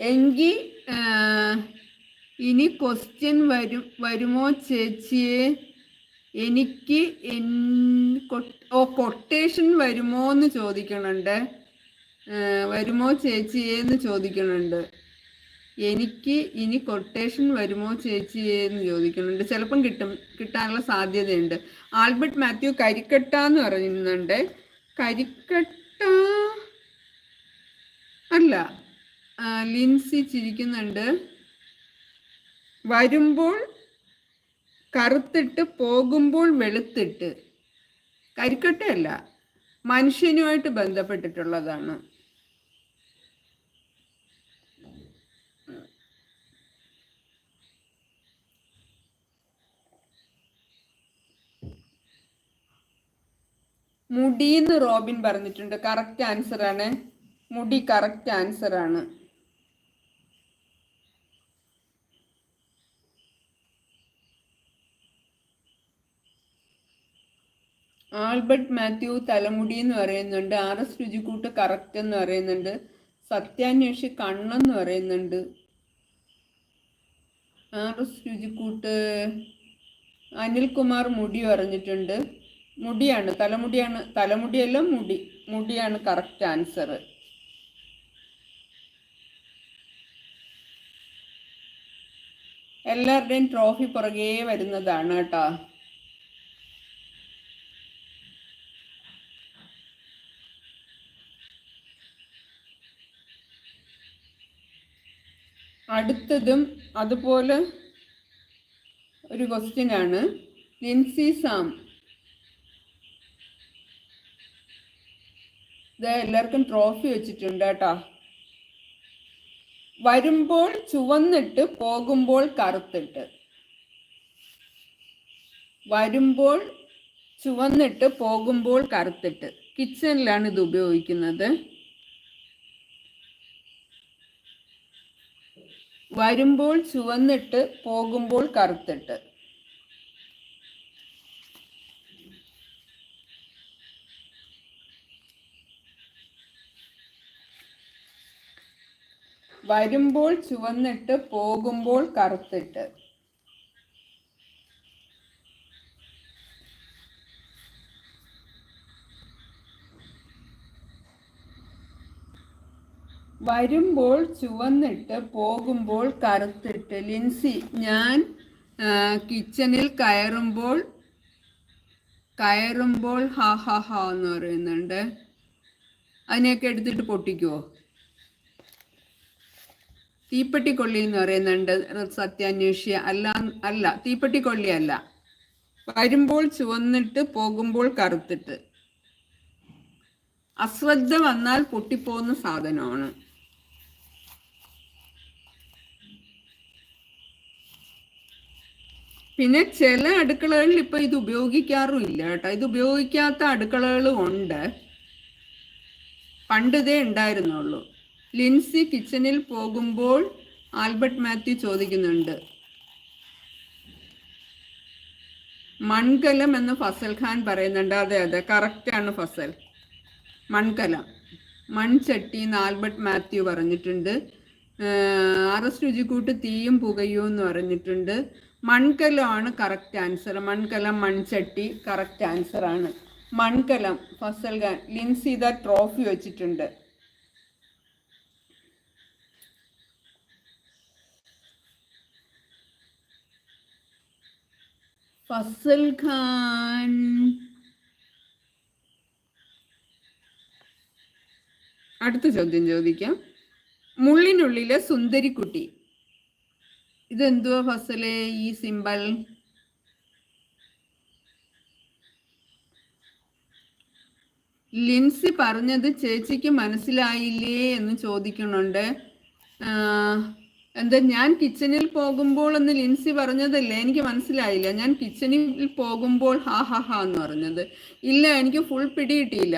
എങ്കിൽ ഇനി ക്വസ്റ്റ്യൻ വരുമോ ചേച്ചിയെ? എനിക്ക് കൊട്ടേഷൻ വരുമോ എന്ന് ചോദിക്കണുണ്ട്. വരുമോ ചേച്ചിയെന്ന് ചോദിക്കണുണ്ട്. എനിക്ക് ഇനി കൊട്ടേഷൻ വരുമോ ചേച്ചിയെന്ന് ചോദിക്കുന്നുണ്ട്. ചിലപ്പം കിട്ടാനുള്ള സാധ്യതയുണ്ട്. ആൽബർട്ട് മാത്യു കരിക്കട്ട എന്ന് പറയുന്നുണ്ട്. കരിക്കട്ട അല്ല. ലിൻസി ചിരിക്കുന്നുണ്ട്. വരുമ്പോൾ കറുത്തിട്ട് പോകുമ്പോൾ വെളുത്തിട്ട്. കരിക്കട്ടയല്ല, മനുഷ്യനുമായിട്ട് ബന്ധപ്പെട്ടിട്ടുള്ളതാണ്. മുടിന്ന് റോബിൻ പറഞ്ഞിട്ടുണ്ട്. കറക്റ്റ് ആൻസർ ആണ്. മുടി കറക്റ്റ് ആൻസർ ആണ്. ആൽബർട്ട് മാത്യു തലമുടി എന്ന് പറയുന്നുണ്ട്. RS രുചിക്കൂട്ട് കറക്റ്റ് എന്ന് പറയുന്നുണ്ട്. സത്യാന്വേഷി കണ്ണെന്ന് പറയുന്നുണ്ട്. RS രുചിക്കൂട്ട്. അനിൽകുമാർ മുടി പറഞ്ഞിട്ടുണ്ട്. മുടിയാണ്, തലമുടിയാണ്. തലമുടിയല്ല, മുടിയാണ് കറക്റ്റ് ആൻസർ. എല്ലാവരുടെയും ട്രോഫി പുറകെ വരുന്നതാണ് കേട്ടോ. അടുത്തതും അതുപോലെ ഒരു ക്വസ്റ്റ്യൻ ആണ്. ലിൻസി സാം, എല്ലാവർക്കും ട്രോഫി വെച്ചിട്ടുണ്ട് കേട്ടോ. വരുമ്പോൾ ചുവന്നിട്ട് പോകുമ്പോൾ കറുത്തിട്ട്. വരുമ്പോൾ ചുവന്നിട്ട് പോകുമ്പോൾ കറുത്തിട്ട്. കിച്ചണിലാണ് ഇത് ഉപയോഗിക്കുന്നത്. വരുമ്പോൾ ചുവന്നിട്ട് പോകുമ്പോൾ കറുത്തിട്ട്. വരുമ്പോൾ ചുവന്നിട്ട് പോകുമ്പോൾ കറുത്തിട്ട്. വരുമ്പോൾ ചുവന്നിട്ട് പോകുമ്പോൾ കറുത്തിട്ട്. ലിൻസി, ഞാൻ കിച്ചണിൽ കയറുമ്പോൾ ഹാ ഹാ ഹാ എന്ന് പറയുന്നുണ്ട്. അതിനെയൊക്കെ എടുത്തിട്ട് പൊട്ടിക്കുവോ? തീപ്പെട്ടിക്കൊള്ളി എന്ന് പറയുന്നുണ്ട് സത്യാന്വേഷിയ. അല്ല, തീപ്പെട്ടിക്കൊള്ളി അല്ല. വരുമ്പോൾ ചുവന്നിട്ട് പോകുമ്പോൾ കറുത്തിട്ട്. അശ്രദ്ധ വന്നാൽ പൊട്ടിപ്പോകുന്ന സാധനമാണ്. പിന്നെ ചില അടുക്കളകളിൽ ഇപ്പൊ ഇത് ഉപയോഗിക്കാറുമില്ല കേട്ടോ. ഇത് ഉപയോഗിക്കാത്ത അടുക്കളകളും ഉണ്ട്. പണ്ടിതേ ഉണ്ടായിരുന്നുള്ളൂ. ലിൻസി കിച്ചണിൽ പോകുമ്പോൾ ആൽബർട്ട് മാത്യു ചോദിക്കുന്നുണ്ട്. മൺകലം എന്ന് ഫസൽ ഖാൻ പറയുന്നുണ്ട്. അതെ, കറക്റ്റാണ് ഫസൽ. മൺകലം, മൺചട്ടി എന്ന് ആൽബർട്ട് മാത്യു പറഞ്ഞിട്ടുണ്ട്. RS രുചിക്കൂട്ട് തീയും പുകയും എന്ന് പറഞ്ഞിട്ടുണ്ട്. മൺകലമാണ് കറക്റ്റ് ആൻസർ. മൺകലം, മൺചട്ടി കറക്റ്റ് ആൻസർ ആണ്. മൺകലം, ഫസൽ ഖാൻ. ലിൻസി ഇതാ ട്രോഫി വെച്ചിട്ടുണ്ട്. ഫസൽ ഖാൻ. അടുത്ത ചോദ്യം ചോദിക്കാം. മുള്ളിനുള്ളിലെ സുന്ദരിക്കുട്ടി. ഇതെന്തുവാ ഫസലെ ഈ സിമ്പൽ? ലിൻസി പറഞ്ഞത് ചേച്ചിക്ക് മനസ്സിലായില്ലേ എന്ന് ചോദിക്കുന്നുണ്ട്. എന്താ, ഞാൻ കിച്ചണിൽ പോകുമ്പോൾ എന്ന് ലിൻസി പറഞ്ഞതല്ലേ? എനിക്ക് മനസ്സിലായില്ല. ഞാൻ കിച്ചണിൽ പോകുമ്പോൾ ഹാ ഹാ ഹാ എന്ന് പറഞ്ഞത്. ഇല്ല, എനിക്ക് ഫുൾ പിടി കിട്ടിയില്ല.